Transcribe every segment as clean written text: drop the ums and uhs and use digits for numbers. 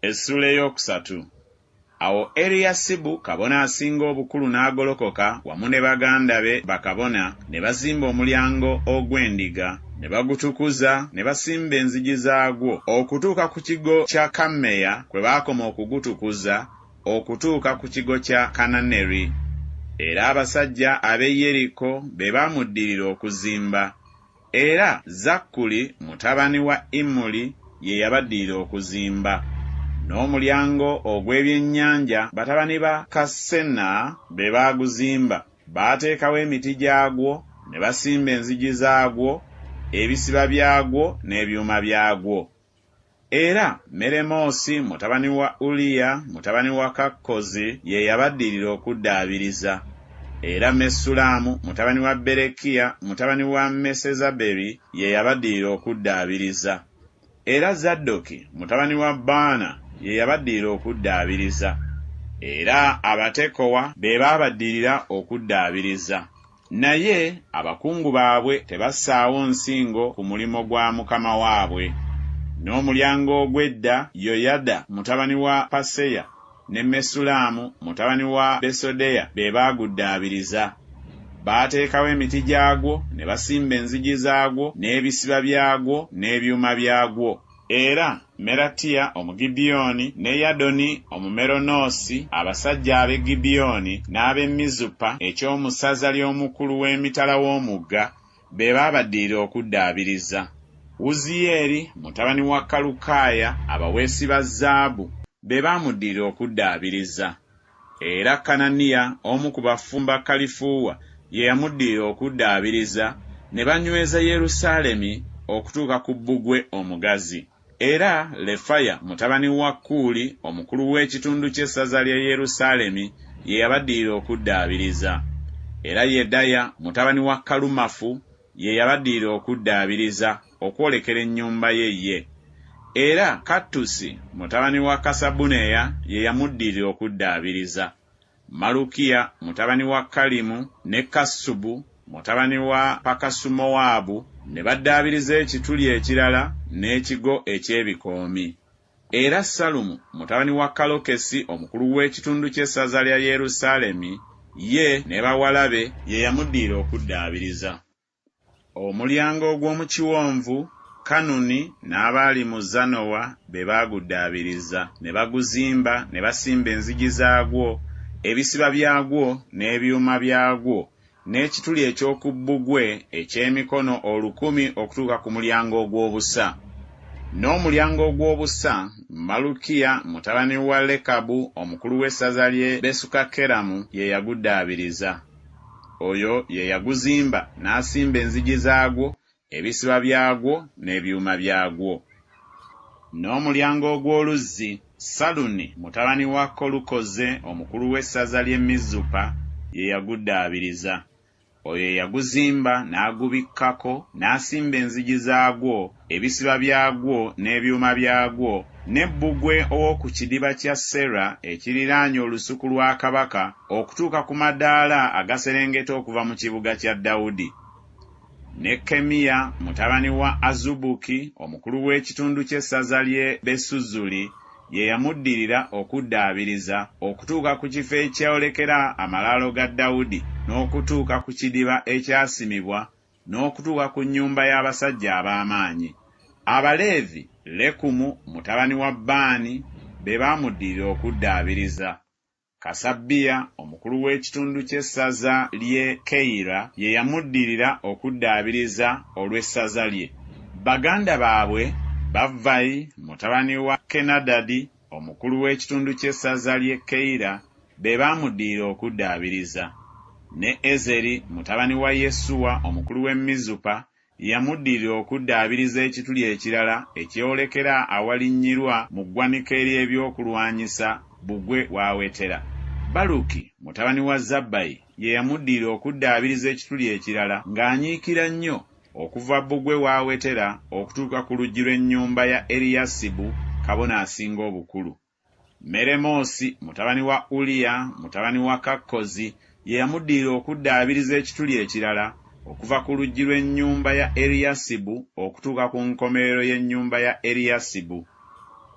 Essula eyokusatu. Awo Eriyasibu kabona asinga obukulu n'agolokoka wamu ne baganda be bakabona ne bazimba omulyango ogw'endiga ne bagutukuza ne basimba enzigi zaagwo okutuuka ku kigo kya Kammeya kwe baakoma okugutukuza okutuuka ku kigo kya Kananeri. Era abasajja ab'e Yeriko be baamuddirira okuzimba. Era Zakkuli mutabani wa Imuli ye yabaddirira okuzimba. N'omulyango ogw'ebyennyanja batabani ba Kasena be baaguzimba. Baateekawo emiti gyagwo ne basimba enzigi zaagwo, ebisiba byagwo n'ebyuma byagwo. Era Meremoosi mutabani wa Uliya mutabani wa Kakkozi ye yabaddirira okuddaabiriza. Era Mesulaamu mutabani wa Berekiya mutabani wa Mesezaberi ye yabaddirira okuddaabiriza. Era Zaddoki mutabani wa Baana ye yabaddirira okuddaabiriza. Era Abatekowa be baabaddirira okuddaabiriza. Naye abakungu baabwe tebassaawo nsingo ku mulimo gwa mukama waabwe. N'omulyango ogw'edda Yoyada mutabani wa Paseya ne Mesulaamu mutabani wa Besodeya be baaguddaabiriza. Baateekawo emiti gyagwo ne basimba enzigi zaagwo n'ebisiba byagwo n'ebyuma byagwo. Era Meratiya Omugibiyoni ne Yadoni Omumeronoosi abasajja ab'e Gibiyoni n'ab'e Mizupa eky'omusaza ly'omukulu w'emitala w'omugga be baabaddirira okuddaabiriza. Uziyeri mutabani wa Kalukaaya abaweesi ba zaabu be baamuddirira okuddaabiriza. Era Kananiya omu ku bafumba Kalifuuwa ye yamuddirira okuddaabiriza ne banyweza Yerusaalemi okutuuka ku bbugwe omugazi. Era Lefaya mutabani wa Kuuli omukulu w'ekitundu ky'essaza lya Yerusaalemi ye yabaddirira okuddaabiriza. Era Yedaya mutabani wa Kalumafu ye yabaddirira okuddaabiriza okwolekera ennyumba ye. Era Kattusi mutabani wa Kasabuneya ye yamuddirira okuddaabiriza. Malukiya mutabani wa Kalimu ne Kassubu mutabani wa Pakasumowaabu ne baddaabiriza ekituli ekirala n'ekigo eky'ebikoomi. Era Salumu mutabani wa Kalokesi omukulu w'ekitundu ky'essaza lya Yerusaalemi ye ne bawala be ye yamuddirira okuddaabiriza. Omulyango ogw'omu kiwonvu Kanuni n'abaali mu Zanowa be baaguddaabiriza ne baguzimba ne basimba enzigi zaagwo, ebisiba byagwo n'ebyuma byagwo, n'ekituli eky'oku bbugwe eky'emikono 1,000 okutuuka ku mulyango ogw'obusa. N'omulyango ogw'obusa Malukiya mutabani wa Lekabu omukulu w'essaza ly'e Besukakeramu ye yaguddaabiriza. Oyo ye yaguzimba n'asimba enzigi zaagwo, ebisiba byagwo n'ebyuma byagwo. N'omulyango ogw'oluzzi Saluni mutabani wa Kolukoze omukulu w'essaza ly'e Mizupa ye yaguddaabiriza. Oyo ye yaguzimba n'agubikkako n'asimba enzigi zaagwo, ebisiba byagwo n'ebyuma byagwo, ne bbugwe ow'oku kidiba kya Sera ekiriraanye olusuku lwa kabaka okutuuka ku madaala agaserengeta okuva mu kibuga kya Dawudi. Ne Kemiya mutabani wa Azubuki omukulu w'ekitundu ky'essaza ly'e Besuzuli ye yamuddirira okuddaabiriza okutuuka ku kifo ekyolekera amalaalo ga Dawudi n'okutuuka ku kidiba ekyasimibwa n'okutuuka ku nnyumba y'abasajja ab'amaanyi. Abaleevi Lekumu mutabani wa Baani be baamuddirira okuddaabiriza. Kasabiya omukulu w'ekitundu ky'essaza ly'e Keyira ye yamuddirira okuddaabiriza olw'essaza lye. Baganda baabwe Bavvayi mutabani wa Kenadadi omukulu w'ekitundu ky'essaza ly'e Keyira be baamuddirira okuddaabiriza. Ne Ezeri mutabani wa Yesuwa omukulu w'e Mizupa yamuddirira okuddaabiriza ekituli ekirala ekyolekera awalinnyirwa mu ggwanika ery'ebyokulwanyisa bbugwe w'awetera. Baluki mutabani wa Zabbayi ye yamuddirira okuddaabiriza ekituli ekirala ng'anyiikira nnyo okuva bbugwe w'awetera okutuuka ku luggi lw'ennyumba ya Eriyasibu kabona asinga obukulu. Meremoosi mutabani wa Uliya mutabani wa Kakkozi ye yamuddirira okuddaabiriza ekituli ekirala okuva ku luggi lw'ennyumba ya Eriyasibu okutuuka ku nkomerero y'ennyumba ya Eriyasibu.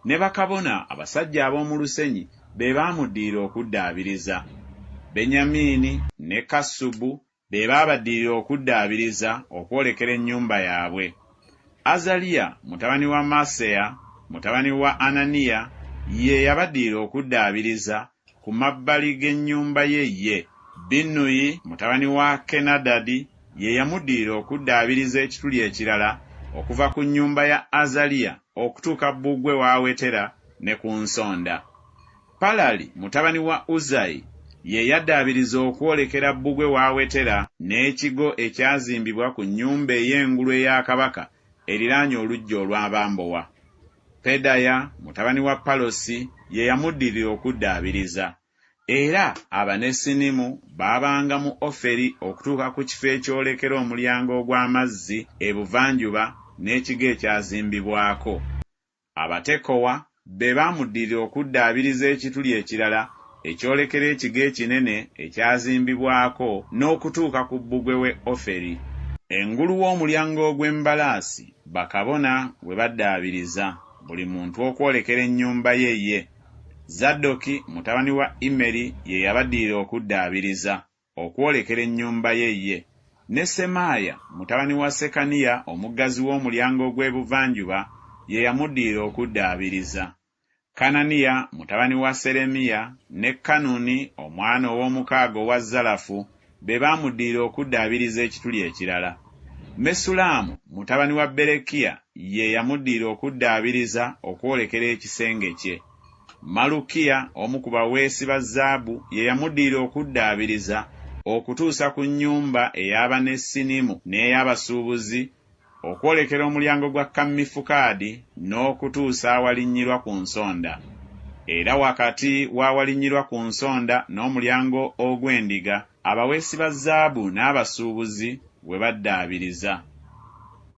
ne bakabona abasajja ab'omu lusenyi be baamuddirira okuddaabiriza. Benyamini ne Kasubu be baabaddirira okuddaabiriza okwolekera ennyumba yaabwe. Azaliya mutabani wa Maseya mutabani wa Ananiya ye yabaddirira okuddaabiriza ku mabbali g'ennyumba ye. Binnuyi mutabani wa Kenadadi ye yamuddirira okuddaabiriza ekituli ekirala okuva ku nnyumba ya Azaliya okutuuka bbugwe w'awetera ne ku nsonda. Palali mutabani wa Uzayi ye yaddaabiriza okwolekera bbugwe w'awetera n'ekigo ekyazimbibwa ku nnyumba ey'engulu eya kabaka eriraanye oluggya olw'abambowa. Pedaya mutabani wa Palosi ye yamuddirira okuddaabiriza. Era Abanesinimu baabanga mu Oferi okutuuka ku kifo ekyolekera omulyango ogw'amazzi ebuvanjuba n'ekigo ekyazimbibwako. Abatekowa be baamuddirira okuddaabiriza ekituli ekirala ekyolekera ekigo ekinene ekyazimbibwako n'okutuuka ku bbugwe we Oferi. Engulu w'omulyango ogw'embalaasi bakabona we baddaabiriza buli muntu okwolekera ennyumba ye. Zaddoki mutabani wa Imeri ye yabaddirira okuddaabiriza okwolekera ennyumba ye. Ne Semaaya mutabani wa Sekaniya omuggazi w'omulyango ogw'ebuvanjuba ye yamuddirira okuddaabiriza. Kananiya mutabani wa Seremiya ne Kanuni omwana ow'omukaaga owa Zalafu be baamuddirira okuddaabiriza ekituli ekirala. Mesulamu mutabani wa Berekiya ye yamuddirira okuddaabiriza okwolekera ekisenge kye. Malukiya omu ku baweesi ba zaabu ye yamuddirira okuddaabiriza okutuusa ku nnyumba ey'Abanesinimu n'ey'abasuubuzi okwolekera omulyango gwa Kammifukaadi n'okutuusa awalinnyirwa ku nsonda. Era wakati w'awalinnyirwa ku nsonda n'omulyango ogw'endiga abaweesi ba zaabu n'abasuubuzi we baddaabiriza.